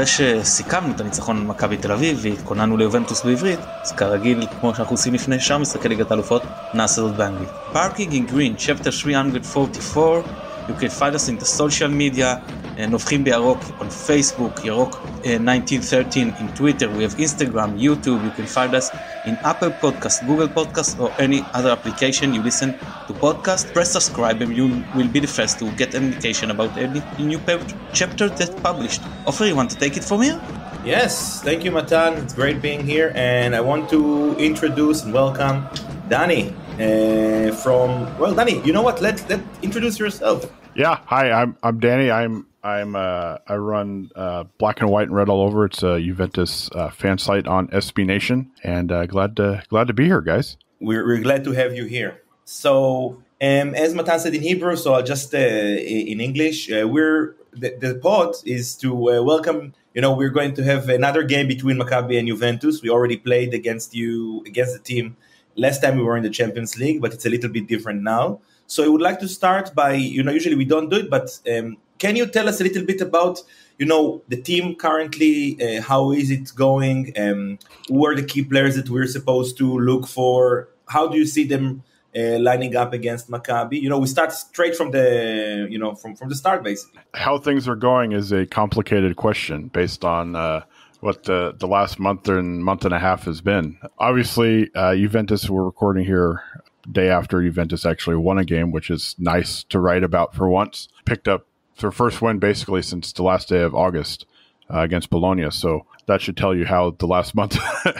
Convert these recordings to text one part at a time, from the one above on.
אחרי שסיכמנו את הניצחון על מכבי תל אביב והתכוננו ליובנטוס בעברית, אז כרגיל, כמו שאנחנו עושים לפני שאר משחקי ליגת האלופות, נעשה זאת באנגלית. Parking in Green, chapter 344. You can find us in the social media, נובחים בירוק on Facebook, ירוק 1913 in Twitter. We have Instagram, YouTube. You can find us in Apple Podcast, Google Podcast, or any other application you listen to podcast. Press subscribe and you will be the first to get an indication about any new chapter that's published. Ofer, you want to take it from here? Yes, thank you, Matan. It's great being here, and I want to introduce and welcome Danny Danny, you know what? Let introduce yourself. Yeah, hi, I'm Danny. I run Black and White and Red All Over. It's a Juventus fan site on SB Nation, and glad to be here, guys. We're glad to have you here. So, as Matan said in Hebrew, so I'll just in English. The pod is to welcome. You know, we're going to have another game between Maccabi and Juventus. We already played against the team last time we were in the Champions League, but it's a little bit different now. So I would like to start by, usually we don't do it, but can you tell us a little bit about, the team currently, how is it going? Who are the key players that we're supposed to look for? How do you see them lining up against Maccabi? We start straight from the, from the start, basically. How things are going is a complicated question based on what the last month and a half has been. Obviously, Juventus, we're recording here day after Juventus actually won a game, which is nice to write about for once. Picked up their first win basically since the last day of August against Bologna. So that should tell you how the last month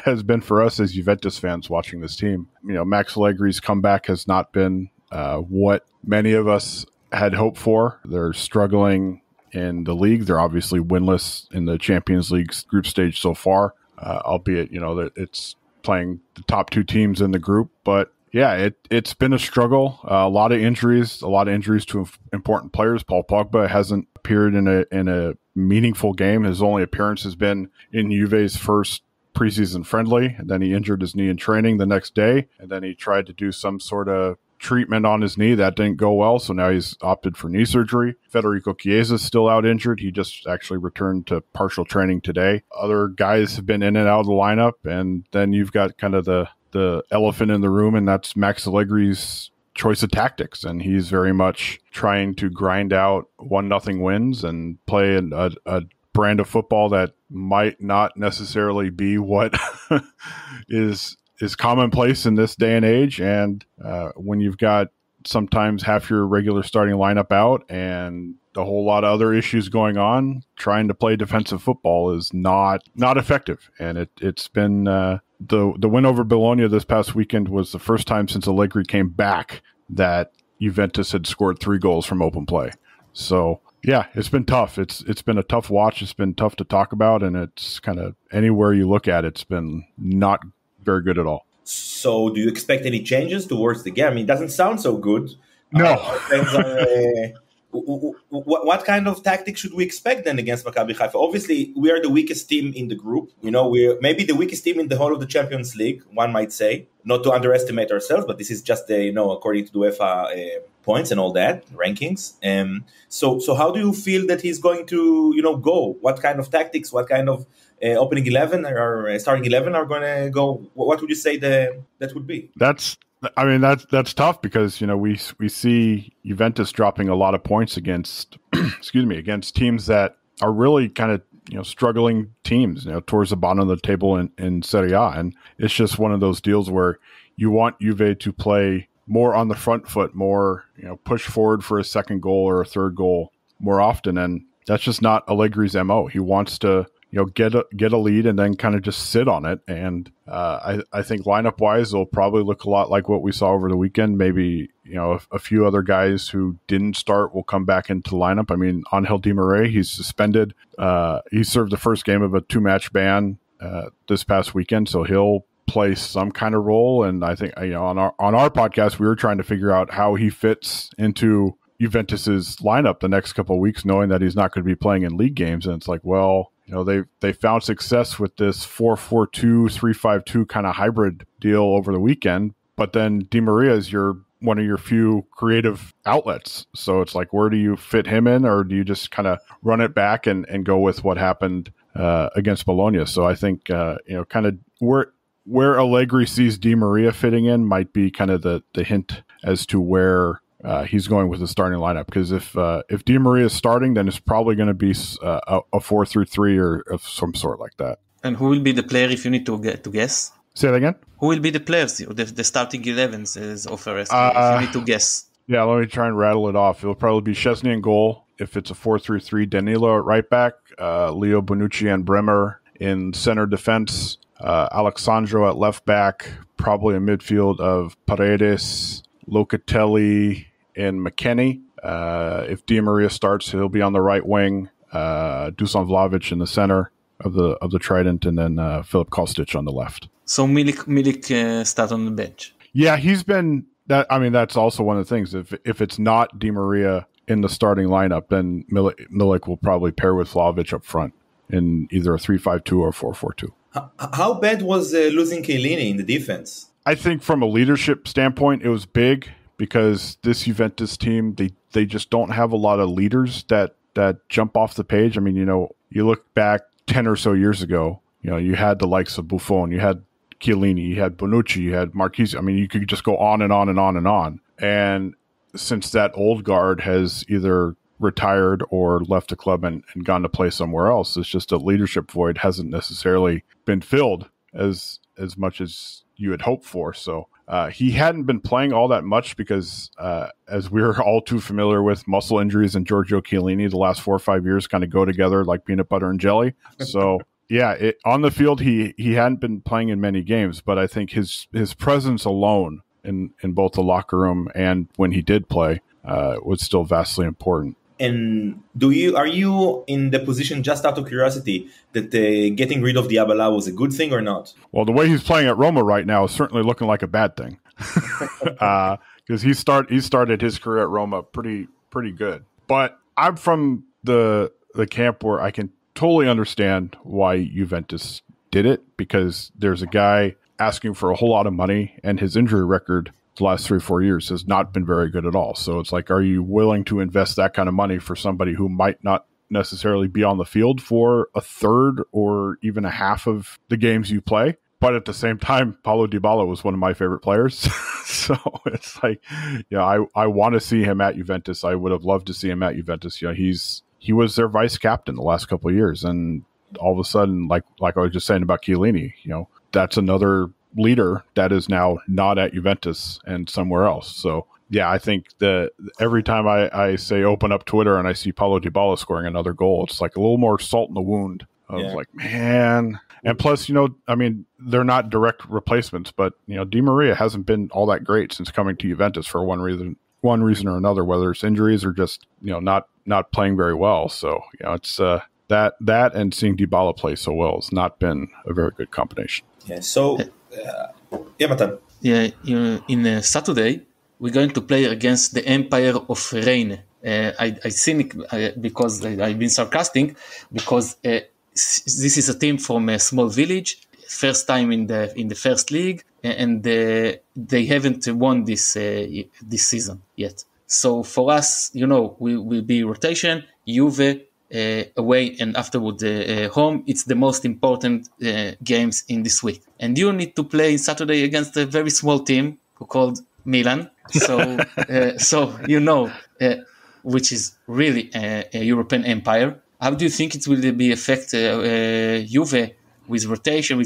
has been for us as Juventus fans watching this team. Max Allegri's comeback has not been what many of us had hoped for. They're struggling in the league. They're obviously winless in the Champions League group stage so far, albeit, it's playing the top two teams in the group. But yeah, it's been a struggle. A lot of injuries to important players. Paul Pogba hasn't appeared in a meaningful game. His only appearance has been in Juve's first preseason friendly. And then he injured his knee in training the next day. And then he tried to do some sort of treatment on his knee. That didn't go well, so now he's opted for knee surgery. Federico Chiesa is still out injured. He just actually returned to partial training today. Other guys have been in and out of the lineup, and then you've got kind of the elephant in the room, and that's Max Allegri's choice of tactics, and he's very much trying to grind out 1-0 wins and play a brand of football that might not necessarily be what is commonplace in this day and age. And when you've got sometimes half your regular starting lineup out and a whole lot of other issues going on, trying to play defensive football is not effective. And it's been the win over Bologna this past weekend was the first time since Allegri came back that Juventus had scored 3 goals from open play. So yeah, it's been tough. It's been a tough watch. It's been tough to talk about, and it's kind of anywhere you look at it's been not very good at all. So do you expect any changes towards the game? I mean, it doesn't sound so good. No. What kind of tactics should we expect then against Maccabi Haifa? Obviously, we are the weakest team in the group. We're maybe the weakest team in the whole of the Champions League, one might say. Not to underestimate ourselves, but this is just, according to the UEFA points and all that, rankings. So how do you feel that he's going to, go? What kind of tactics, what kind of opening 11 or starting 11 are going to go? What would you say that would be? That's tough because, we see Juventus dropping a lot of points against, against teams that are really kind of, struggling teams, towards the bottom of the table in Serie A. And it's just one of those deals where you want Juve to play more on the front foot, more, push forward for a second goal or a third goal more often. And that's just not Allegri's MO. He wants to, get a lead and then kind of just sit on it. And I think lineup wise, it'll probably look a lot like what we saw over the weekend. Maybe, a few other guys who didn't start will come back into the lineup. I mean, Angel Di Maria, he's suspended. He served the first game of a 2-match ban this past weekend, so he'll play some kind of role. And I think, on our podcast, we were trying to figure out how he fits into Juventus's lineup the next couple of weeks, knowing that he's not going to be playing in league games. And it's like, well, they found success with this 4-4-2, 3-5-2 kind of hybrid deal over the weekend. But then Di Maria is one of your few creative outlets. So it's like, where do you fit him in? Or do you just kind of run it back and go with what happened against Bologna. So I think, kind of where Allegri sees Di Maria fitting in might be kind of the hint as to where he's going with the starting lineup. Because if Di Maria is starting, then it's probably going to be a 4-3-3 or of some sort like that. And who will be the player if you need to guess? Say that again? Who will be the players, the starting 11s, as Offer asked, if you need to guess? Yeah, let me try and rattle it off. It'll probably be Szczesny in goal. If it's a 4-3-3, Danilo at right back, Leo Bonucci and Bremer in center defense, Alexandro at left back, probably a midfield of Paredes, Locatelli, and McKennie. If Di Maria starts, he'll be on the right wing, Dusan Vlahovic in the center of the trident, and then Filip Kostic on the left. So Milik start on the bench. Yeah, he's been that. I mean, that's also one of the things. If it's not Di Maria in the starting lineup, then Milik will probably pair with Vlahovic up front in either a 3-5-2 or 4-4-2. How bad was losing Chiellini in the defense? I think from a leadership standpoint, it was big because this Juventus team, they just don't have a lot of leaders that jump off the page. I mean, you look back 10 or so years ago, you had the likes of Buffon, you had Chiellini, you had Bonucci, you had Marquise. I mean, you could just go on and on and on and on. And since that old guard has either retired or left the club and gone to play somewhere else, it's just a leadership void hasn't necessarily been filled as much as you had hoped for. So he hadn't been playing all that much because, as we're all too familiar with, muscle injuries and Giorgio Chiellini the last 4 or 5 years kind of go together like peanut butter and jelly. So yeah, on the field, he hadn't been playing in many games, but I think his presence alone in both the locker room and when he did play was still vastly important. And are you in the position, just out of curiosity, that getting rid of Diabala was a good thing or not? Well, the way he's playing at Roma right now is certainly looking like a bad thing, because he started his career at Roma pretty good. But I'm from the camp where I can totally understand why Juventus did it, because there's a guy asking for a whole lot of money, and his injury record the last 3 or 4 years has not been very good at all. So it's like, are you willing to invest that kind of money for somebody who might not necessarily be on the field for a third or even a half of the games you play? But at the same time, Paulo Dybala was one of my favorite players. So it's like, I want to see him at Juventus. I would have loved to see him at Juventus. He was their vice captain the last couple of years. And all of a sudden, like I was just saying about Chiellini, that's another leader that is now not at Juventus and somewhere else. So yeah, I think that every time I say open up Twitter and I see Paulo Dybala scoring another goal, it's like a little more salt in the wound of like, man. And plus, I mean, they're not direct replacements, but Di Maria hasn't been all that great since coming to Juventus for one reason or another, whether it's injuries or just not playing very well. So it's that and seeing Dybala play so well has not been a very good combination. Yeah. So Matan. Yeah, in Saturday we're going to play against the Empire of Reine. I think because I've been sarcastic, because this is a team from a small village, first time in the first league, and they haven't won this season yet. So for us, we will be rotation, Juve away, and afterward home. It's the most important games in this week, and you need to play Saturday against a very small team called Milan. So which is really a European empire. How do you think it will be affect Juve with rotation?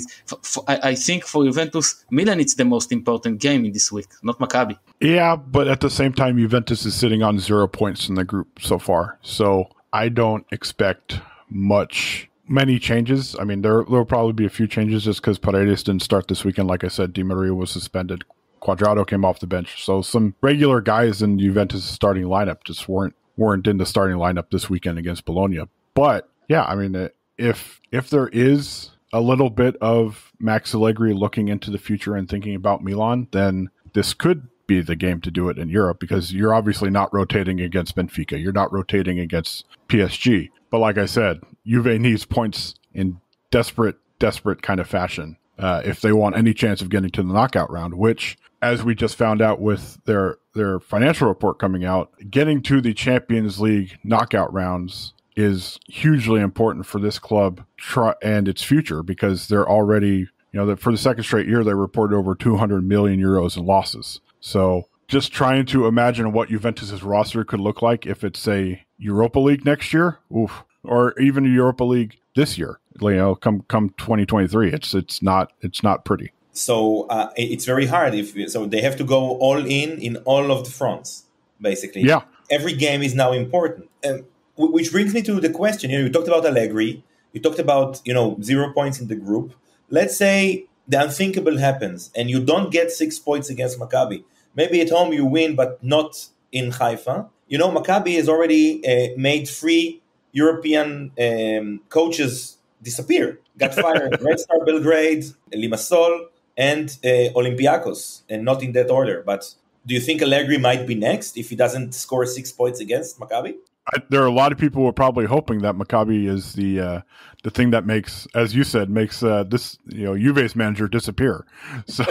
I think for Juventus, Milan it's the most important game in this week, not Maccabi. Yeah, but at the same time, Juventus is sitting on 0 points in the group so far. So I don't expect many changes. I mean, there'll probably be a few changes just because Paredes didn't start this weekend. Like I said, Di Maria was suspended. Quadrado came off the bench. So some regular guys in Juventus' starting lineup just weren't in the starting lineup this weekend against Bologna. But yeah, I mean, if there is a little bit of Max Allegri looking into the future and thinking about Milan, then this could be the game to do it in Europe, because you're obviously not rotating against Benfica. You're not rotating against PSG. But like I said, Juve needs points in desperate kind of fashion if they want any chance of getting to the knockout round, which, as we just found out with their financial report coming out, getting to the Champions League knockout rounds is hugely important for this club and its future, because they're already, for the second straight year, they reported over 200 million euros in losses. So just trying to imagine what Juventus's roster could look like if it's a Europa League next year, or even a Europa League this year, come 2023. It's not pretty. So it's very hard. So they have to go all in all of the fronts, basically. Yeah. Every game is now important. Which brings me to the question. You talked about Allegri. You talked about 0 points in the group. Let's say the unthinkable happens and you don't get 6 points against Maccabi. Maybe at home you win, but not in Haifa. Maccabi has already made 3 European coaches disappear. Got fired. Red Star Belgrade, Limassol, and Olympiacos, and not in that order. But do you think Allegri might be next if he doesn't score 6 points against Maccabi? There are a lot of people who are probably hoping that Maccabi is the thing that makes, as you said, this Juve's manager disappear. So,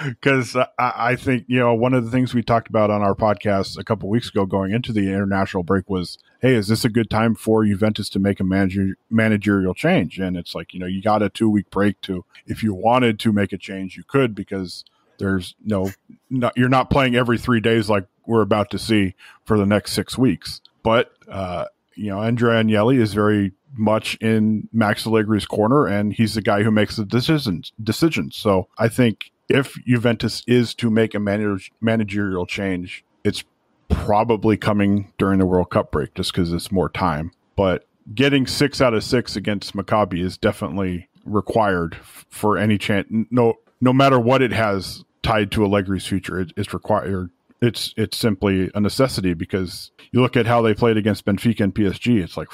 because I think one of the things we talked about on our podcast a couple of weeks ago, going into the international break, was, hey, is this a good time for Juventus to make a managerial change? And it's like, you got a 2-week break to, if you wanted to make a change, you could, because there's you're not playing every 3 days like we're about to see for the next 6 weeks. But, Andrea Agnelli is very much in Max Allegri's corner, and he's the guy who makes the decisions. So I think if Juventus is to make a managerial change, it's probably coming during the World Cup break, just because it's more time. But getting 6 out of 6 against Maccabi is definitely required for any chance. No matter what it has tied to Allegri's future, it's required. It's simply a necessity, because you look at how they played against Benfica and PSG. It's like,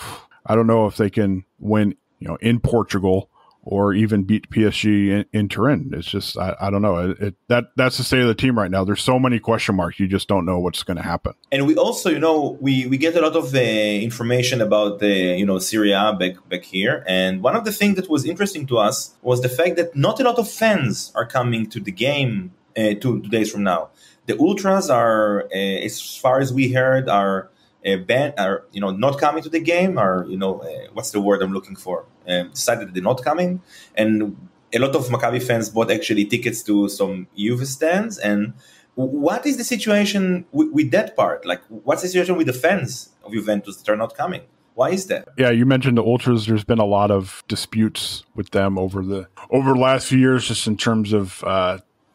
I don't know if they can win, in Portugal, or even beat PSG in Turin. It's just, I don't know. That's the state of the team right now. There's so many question marks. You just don't know what's going to happen. And we also, we get a lot of information about the, Serie A back here. And one of the things that was interesting to us was the fact that not a lot of fans are coming to the game 2 days from now. The ultras are, as far as we heard, are not coming to the game. Are what's the word I'm looking for? Decided that they're not coming, and a lot of Maccabi fans bought actually tickets to some Juve stands. And what is the situation with that part? Like, what's the situation with the fans of Juventus that are not coming? Why is that? Yeah, you mentioned the ultras. There's been a lot of disputes with them over the last few years, just in terms of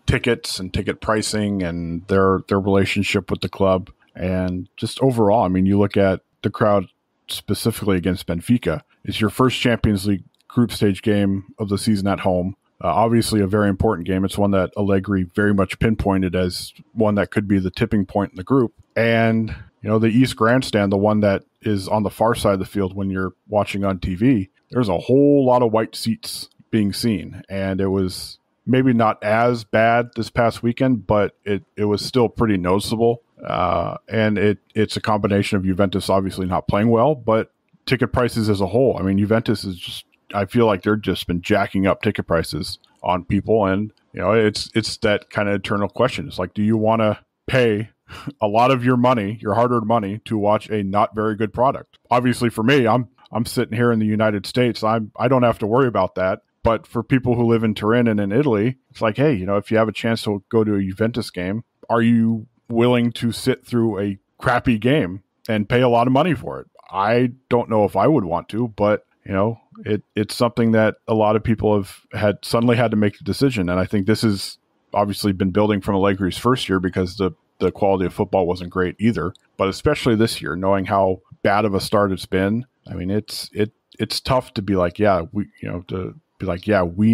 tickets and ticket pricing and their relationship with the club, and just overall. I mean, you look at the crowd specifically against Benfica. It's your first Champions League group stage game of the season at home. Obviously a very important game. It's one that Allegri very much pinpointed as one that could be the tipping point in the group. And, the East Grandstand, the one that is on the far side of the field when you're watching on TV, there's a whole lot of white seats being seen. And it was maybe not as bad this past weekend, but it was still pretty noticeable. And it's a combination of Juventus obviously not playing well, but ticket prices as a whole. I mean, Juventus is just, I feel like they're just been jacking up ticket prices on people. And, it's that kind of eternal question. It's like, do you want to pay a lot of your money, your hard-earned money, to watch a not very good product? Obviously for me, I'm sitting here in the United States. I don't have to worry about that. But for people who live in Turin and in Italy, it's like, hey, if you have a chance to go to a Juventus game, are you willing to sit through a crappy game and pay a lot of money for it? I don't know if I would want to, but it's something that a lot of people have suddenly had to make the decision. And I think this has obviously been building from Allegri's first year, because the quality of football wasn't great either. But especially this year, knowing how bad of a start it's been, I mean, it's tough to be like, we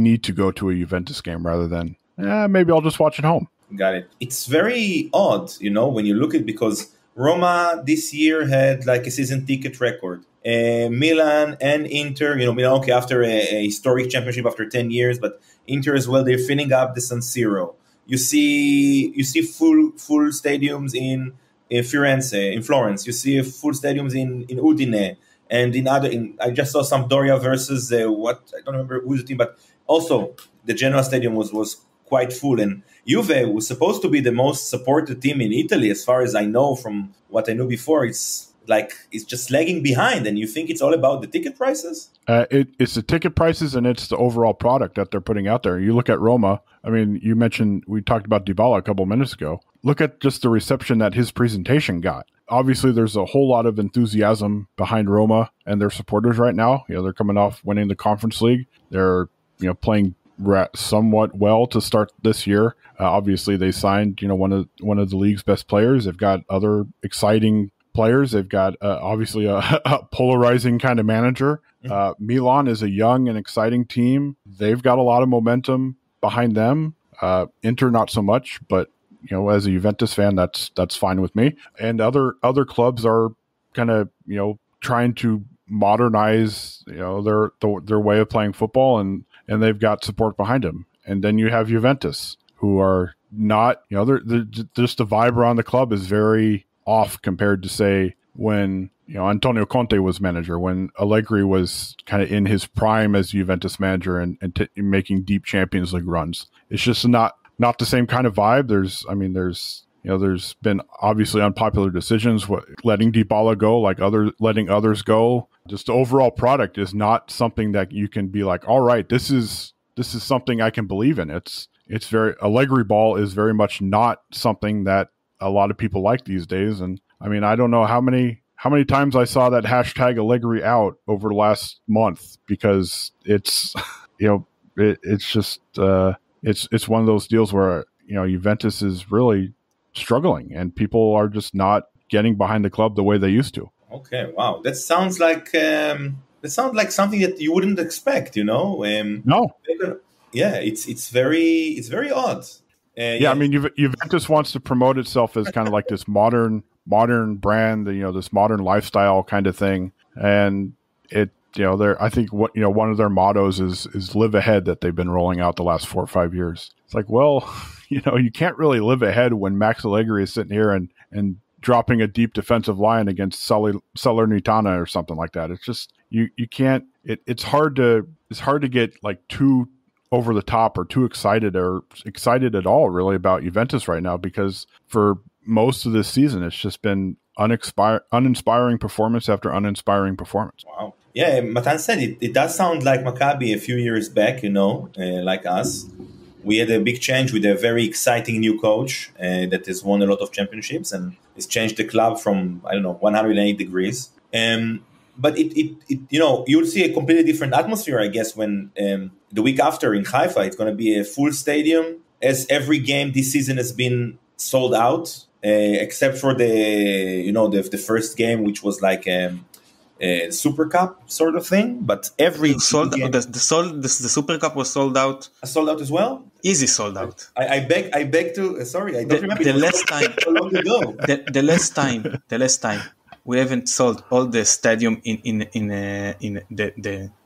need to go to a Juventus game rather than, maybe I'll just watch at home. Got it. It's very odd, when you look at it, because Roma this year had like a season ticket record. Milan and Inter, Milan, okay, after a historic championship after 10 years, but Inter as well, they're filling up the San Siro. You see full stadiums in Firenze, in Florence. You see full stadiums in Udine. And I just saw Sampdoria versus I don't remember who's the team, but also the Genoa stadium was quite full. And Juve was supposed to be the most supported team in Italy, as far as I know from what I knew before. It's like is just lagging behind, and you think it's all about the ticket prices? It's the ticket prices and it's the overall product that they're putting out there. You look at Roma. I mean, we talked about Dybala a couple minutes ago. Look at just the reception that his presentation got. Obviously, there's a whole lot of enthusiasm behind Roma and their supporters right now. They're coming off winning the Conference League. They're playing somewhat well to start this year. Obviously, they signed one of the league's best players. They've got other exciting players. They've got obviously a polarizing kind of manager. Milan is a young and exciting team. They've got a lot of momentum behind them. Inter not so much, but as a Juventus fan, that's fine with me. And other clubs are kind of trying to modernize their way of playing football, and they've got support behind them. And then you have Juventus, who are not they're just the vibe around the club is very off compared to say when Antonio Conte was manager, when Allegri was kind of in his prime as Juventus manager and making deep Champions League runs. It's just not the same kind of vibe. There's been obviously unpopular decisions, letting Dybala go, letting others go. Just the overall product is not something that you can be like, all right, this is something I can believe in. It's very Allegri ball is very much not something that a lot of people like these days. And I mean, I don't know how many times I saw that hashtag Allegri out over the last month, because it's it's just it's one of those deals where Juventus is really struggling and people are just not getting behind the club the way they used to. Okay, wow, that sounds like something that you wouldn't expect. No. Yeah, it's very odd. I mean, Juventus wants to promote itself as kind of like this modern brand, this modern lifestyle kind of thing, and I think one of their mottos is live ahead, that they've been rolling out the last 4 or 5 years. It's like, well, you can't really live ahead when Max Allegri is sitting here and dropping a deep defensive line against Salernitana or something like that. It's just you can't. It's hard to get like too over the top or too excited at all really about Juventus right now, because for most of this season it's just been uninspiring performance after uninspiring performance. Wow. Yeah, Matan said it does sound like Maccabi a few years back, like us. We had a big change with a very exciting new coach that has won a lot of championships and has changed the club from 180 degrees. But you'll see a completely different atmosphere, I guess, when the week after in Haifa, it's going to be a full stadium, as every game this season has been sold out, except for the first game, which was like a Super Cup sort of thing. But every the Super Cup was sold out. Sold out as well. Easy sold out. I beg to. Sorry, I don't remember. The last time. So long ago. The last time. We haven't sold all the stadium in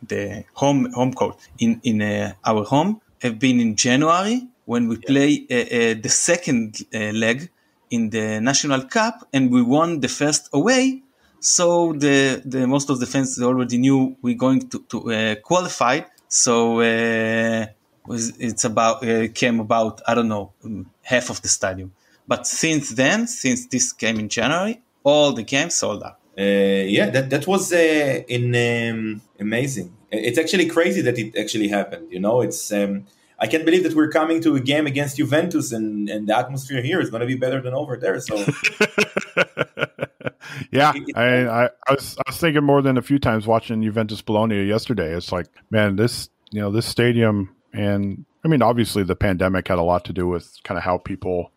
the home court in our home have been in January when we play the second leg in the National Cup, and we won the first away. So the most of the fans already knew we're going to qualify. So came about I don't know, half of the stadium. But since this came in January, all the games sold out. That was amazing. It's actually crazy that it actually happened. It's I can't believe that we're coming to a game against Juventus and the atmosphere here is going to be better than over there. So yeah, I was thinking more than a few times watching Juventus Bologna yesterday. It's like, man, this stadium, and I mean, obviously the pandemic had a lot to do with kind of how people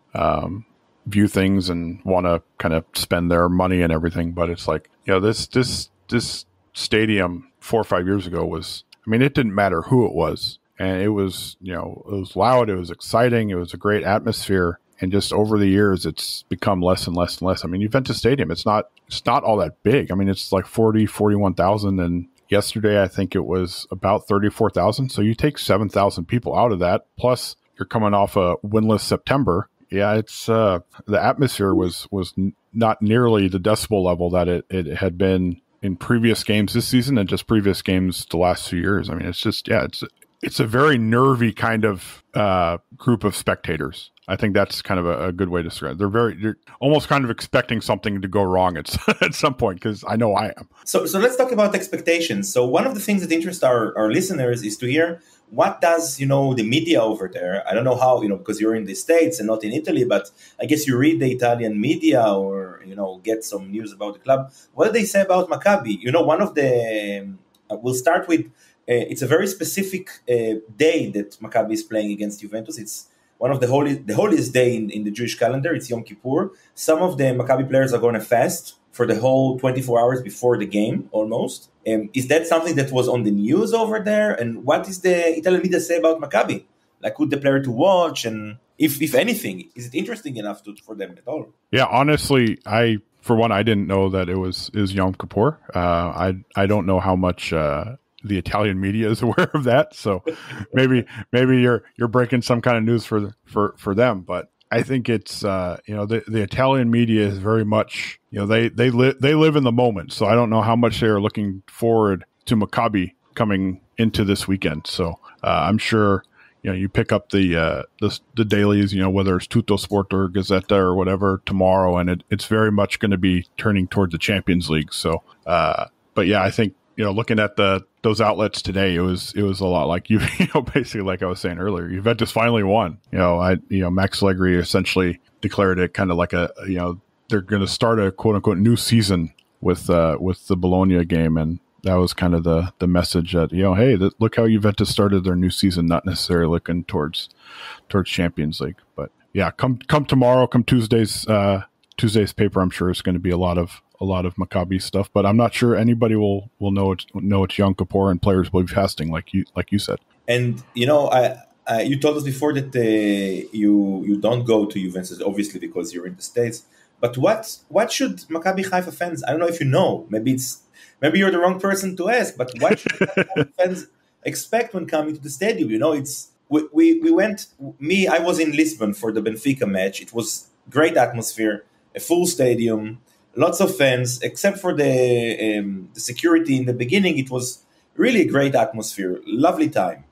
view things and want to kind of spend their money and everything. But it's like, this stadium 4 or 5 years ago was, I mean, it didn't matter who it was. And it was, it was loud. It was exciting. It was a great atmosphere. And just over the years, it's become less and less and less. I mean, Juventus Stadium, it's not all that big. I mean, it's like 41,000. And yesterday, I think it was about 34,000. So you take 7,000 people out of that. Plus, you're coming off a winless September. Yeah, it's the atmosphere was not nearly the decibel level that it had been in previous games this season and just previous games the last few years. I mean, it's just, it's a very nervy kind of group of spectators. I think that's kind of a good way to describe it. They're almost kind of expecting something to go wrong at some point, because I know I am. So let's talk about expectations. So one of the things that interests our listeners is to hear what does, the media over there. I don't know how, because you're in the States and not in Italy, but I guess you read the Italian media or, get some news about the club. What do they say about Maccabi? One of the, we'll start with, it's a very specific day that Maccabi is playing against Juventus. It's one of the holiest day in the Jewish calendar. It's Yom Kippur. Some of the Maccabi players are going to fast for the whole 24 hours before the game, almost. Is that something that was on the news over there? And what is the Italian media say about Maccabi? Like, who's the player to watch? And if anything, is it interesting enough for them at all? Yeah, honestly, for one, I didn't know that it was Yom Kippur. I don't know how much the Italian media is aware of that. So maybe you're breaking some kind of news for them. But I think it's the Italian media is very much they live in the moment. So I don't know how much they are looking forward to Maccabi coming into this weekend. So I'm sure you pick up the dailies, whether it's Tutto Sport or Gazzetta or whatever tomorrow, and it's very much going to be turning towards the Champions League. So but yeah, I think looking at those outlets today, it was a lot like basically like I was saying earlier, Juventus finally won. Max Allegri essentially declared it kind of like they're going to start a quote unquote new season with the Bologna game, and that was kind of the message that hey, look how Juventus started their new season, not necessarily looking towards Champions League. But yeah, come tomorrow, come Tuesday's paper, I'm sure it's going to be a lot of Maccabi stuff, but I'm not sure anybody will know it's Yom Kippur and players will be fasting like you said. And you told us before that you don't go to Juventus obviously because you're in the States. But what should Maccabi Haifa fans? I don't know if you know. Maybe you're the wrong person to ask. But what should Maccabi fans expect when coming to the stadium? We went. I was in Lisbon for the Benfica match. It was great atmosphere, a full stadium. Lots of fans, except for the security in the beginning. It was really a great atmosphere, lovely time.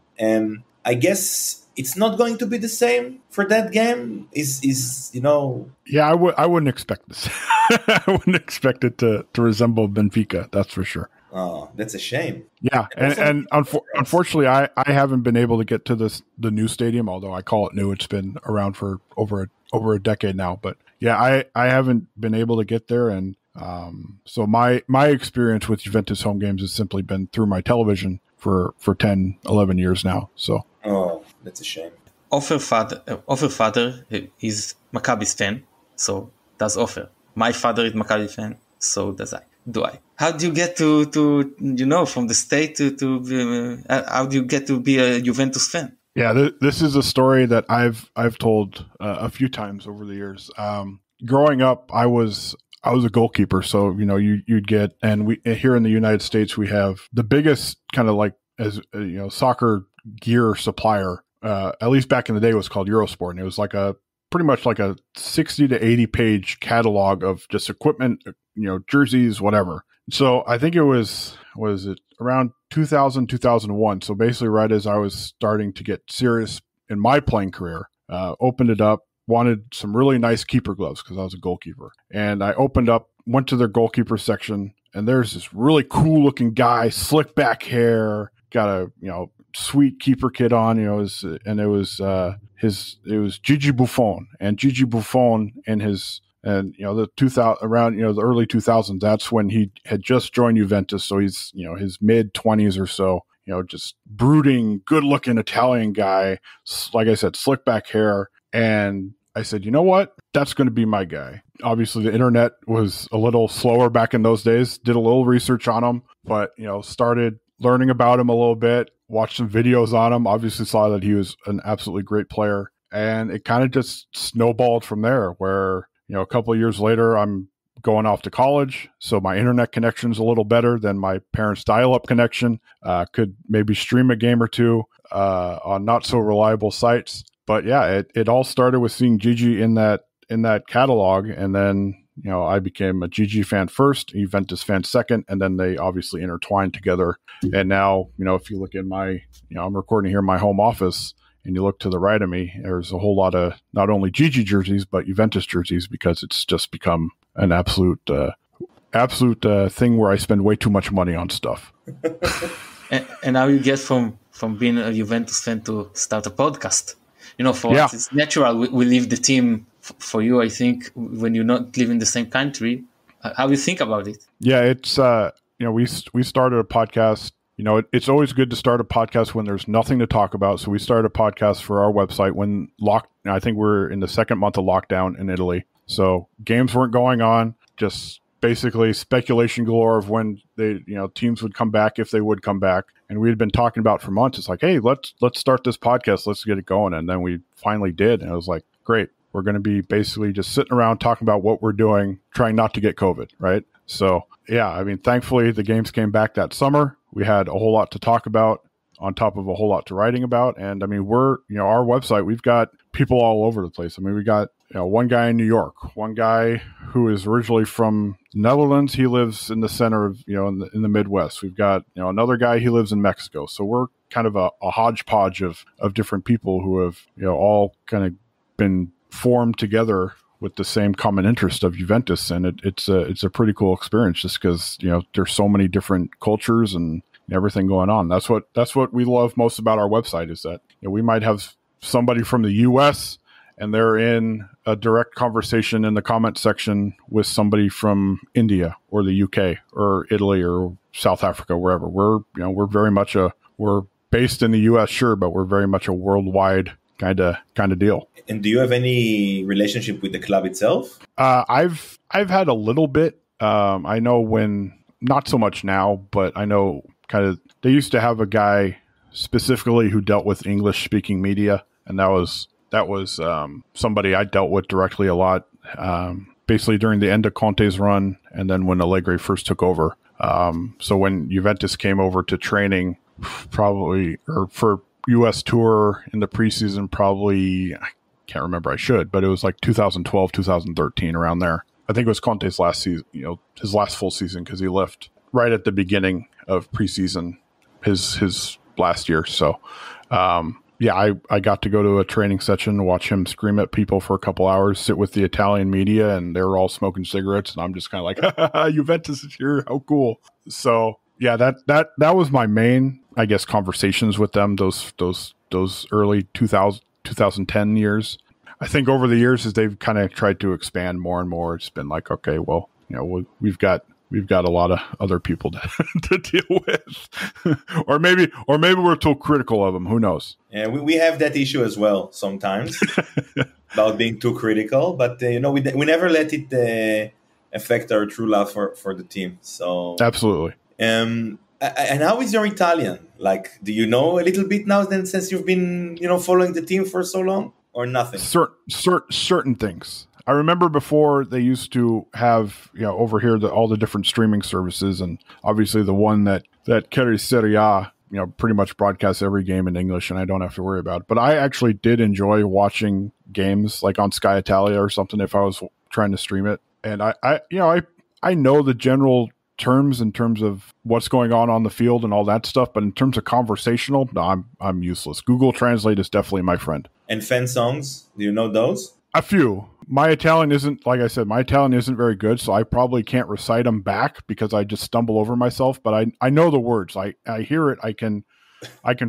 I guess it's not going to be the same for that game. Yeah, I wouldn't expect this. I wouldn't expect it to resemble Benfica. That's for sure. Oh, that's a shame. Yeah, and unfortunately, I haven't been able to get to the new stadium. Although I call it new, it's been around for over a decade now. But yeah, I haven't been able to get there, and so my experience with Juventus home games has simply been through my television for 10, 11 years now. So that's a shame. Ofer father is Maccabi's fan, so does Ofer. My father is Maccabi fan, so do I. How do you get to from the state to how do you get to be a Juventus fan? Yeah, this is a story that I've told a few times over the years. Growing up, I was a goalkeeper, so you'd get, and we here in the United States we have the biggest kind of like soccer gear supplier. At least back in the day, it was called Eurosport, and it was like pretty much like a 60 to 80 page catalog of just equipment, jerseys, whatever. So I think it was around 2000, 2001. So basically right as I was starting to get serious in my playing career, opened it up, wanted some really nice keeper gloves because I was a goalkeeper. And I went to their goalkeeper section, and there's this really cool looking guy, slick back hair, got a, sweet keeper kit on, it was Gigi Buffon, and Gigi Buffon the 2000 around the early 2000s, that's when he had just joined Juventus, so he's his mid 20s or so, just brooding, good looking Italian guy, like I said, slick back hair. And I said, you know what, that's going to be my guy. Obviously the internet was a little slower back in those days, did a little research on him, but started learning about him a little bit, watched some videos on him, obviously saw that he was an absolutely great player. And it kind of just snowballed from there, where, a couple of years later, I'm going off to college. So my internet connection's a little better than my parents' dial-up connection. Could maybe stream a game or two on not so reliable sites. But yeah, it all started with seeing Gigi in that catalog. And then, I became a GG fan first, a Juventus fan second, and then they obviously intertwined together. And now, if you look at my, I'm recording here in my home office, and you look to the right of me, there's a whole lot of not only GG jerseys, but Juventus jerseys, because it's just become an absolute thing where I spend way too much money on stuff. And how you get from being a Juventus fan to start a podcast? For us, it's natural. We leave the team for you, I think, when you not live in the same country. How you think about it? Yeah, it's, we started a podcast. It's always good to start a podcast when there's nothing to talk about. So we started a podcast for our website when I think we're in the second month of lockdown in Italy. So games weren't going on, just basically speculation galore of when they, teams would come back, if they would come back. And we had been talking about for months. It's like, hey, let's start this podcast. Let's get it going. And then we finally did. And it was like, great. We're going to be basically just sitting around talking about what we're doing, trying not to get COVID, right? So, yeah, thankfully the games came back that summer. We had a whole lot to talk about on top of a whole lot to writing about. And we're, our website, we've got people all over the place. We got, one guy in New York, one guy who is originally from Netherlands. He lives in the center of, in the Midwest. We've got, another guy, he lives in Mexico. So we're kind of a hodgepodge of different people who have, all kind of been formed together with the same common interest of Juventus. And it's a pretty cool experience just because, there's so many different cultures and everything going on. That's what we love most about our website is that we might have somebody from the US and they're in a direct conversation in the comment section with somebody from India or the UK or Italy or South Africa, wherever. We're very much we're based in the US, sure, but we're very much a worldwide kind of deal. And do you have any relationship with the club itself? I've had a little bit. I know not so much now, but I know they used to have a guy specifically who dealt with English speaking media. And that was somebody I dealt with directly a lot, basically during the end of Conte's run. And then when Allegri first took over. So when Juventus came over to training for US tour in the preseason, probably, I can't remember, I should, but it was like 2012, 2013, around there. I think it was Conte's last season, his last full season, because he left right at the beginning of preseason his last year. So, I got to go to a training session, watch him scream at people for a couple hours, sit with the Italian media, and they were all smoking cigarettes, and I'm just kind of like, Juventus is here, how cool. So, yeah, that was my main, I guess, conversations with them, those early 2010 years. I think over the years, as they've kind of tried to expand more and more, it's been like, okay, well, we've got a lot of other people to deal with, or maybe we're too critical of them. Who knows? Yeah, we have that issue as well sometimes about being too critical, but we never let it affect our true love for the team. So absolutely. And how is your Italian? Like, do you know a little bit now then, since you've been following the team for so long, or nothing? Certain things. I remember before they used to have, over here, all the different streaming services, and obviously the one that carries Serie A, pretty much broadcasts every game in English, and I don't have to worry about it. But I actually did enjoy watching games like on Sky Italia or something if I was trying to stream it. And I know the general terms in terms of what's going on the field and all that stuff, but in terms of conversational, no, I'm useless. Google Translate is definitely my friend. And fan songs, do you know those? A few. My Italian isn't, like I said, very good, so I probably can't recite them back because I just stumble over myself, but I know the words. I hear it. I can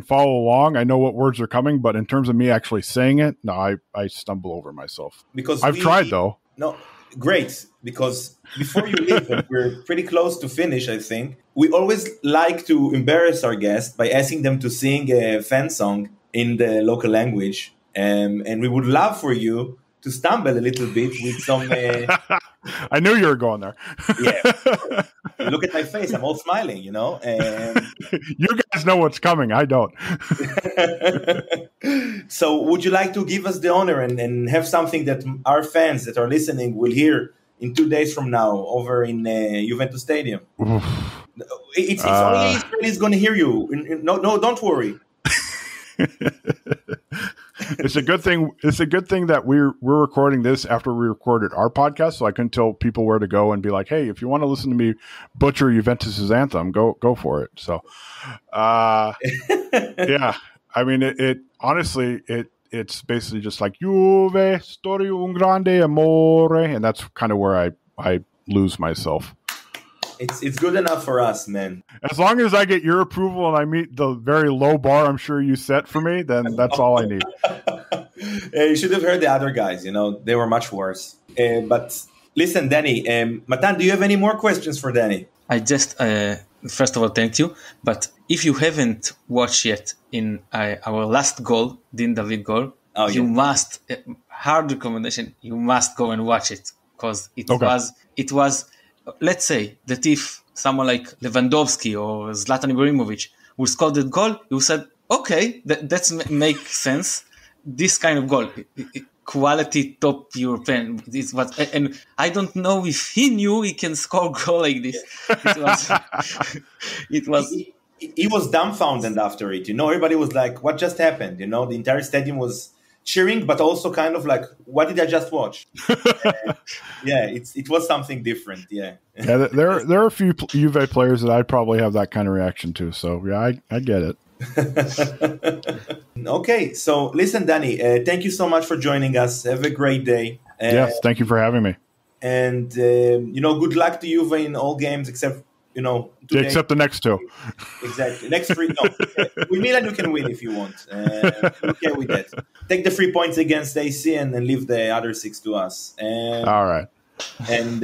follow along. I know what words are coming, but in terms of me actually saying it, no, I stumble over myself. Because I've tried, though. No, great, because before you leave, and we're pretty close to finish, I think, we always like to embarrass our guests by asking them to sing a fan song in the local language, and we would love for you to stumble a little bit with some... I knew you were going there. Yeah. Look at my face. I'm all smiling, And you guys know what's coming. I don't. So would you like to give us the honor and have something that our fans that are listening will hear in 2 days from now over in Juventus Stadium? It's only Israel is going to hear you. No, don't worry. It's a good thing. It's a good thing that we're recording this after we recorded our podcast, so I can tell people where to go and be like, "Hey, if you want to listen to me butcher Juventus's anthem, go for it." So, yeah, I mean, it honestly, it's basically just like Juve, storia un grande amore, and that's kind of where I lose myself. It's good enough for us, man. As long as I get your approval and I meet the very low bar I'm sure you set for me, then that's all I need. You should have heard the other guys, they were much worse. But listen, Danny, Matan, do you have any more questions for Danny? I just, first of all, thank you. But if you haven't watched yet in our last goal, Din David goal, you must, hard recommendation, you must go and watch it. Because it was, let's say that if someone like Lewandowski or Zlatan Ibrahimovic would score that goal, you said, okay, that makes sense. This kind of goal, quality top European. And I don't know if he knew he can score a goal like this. It was. He was dumbfounded after it. Everybody was like, "What just happened?" The entire stadium was cheering, but also kind of like, what did I just watch? It was something different. Yeah, there are a few Juve players that I'd probably have that kind of reaction to. So yeah, I get it. Okay, so listen, Danny, thank you so much for joining us. Have a great day. Yes, thank you for having me. And good luck to Juve in all games except. Today. Except the next two. Exactly. Next 3. No, with Milan you can win if you want. Okay with that. Take the 3 points against AC and then leave the other 6 to us. All right. And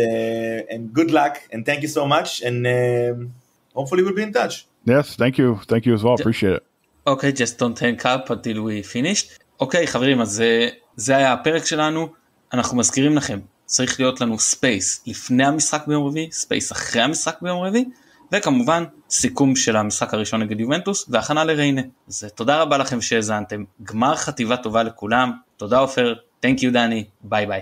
good luck and thank you so much. And hopefully we'll be in touch. Yes, thank you. Thank you as well. Appreciate it. Okay, just don't hang up until we finished. Okay, חברים, אז זה היה הפרק שלנו. אנחנו מזכירים לכם. צריך להיות לנו ספייס לפני המשחק ביום רביעי, ספייס אחרי המשחק ביום רביעי, וכמובן סיכום של המשחק הראשון נגד יובנטוס והכנה לריינה. אז תודה רבה לכם שהזנתם, גמר חטיבה טובה לכולם, תודה עופר, thank you דני, ביי ביי.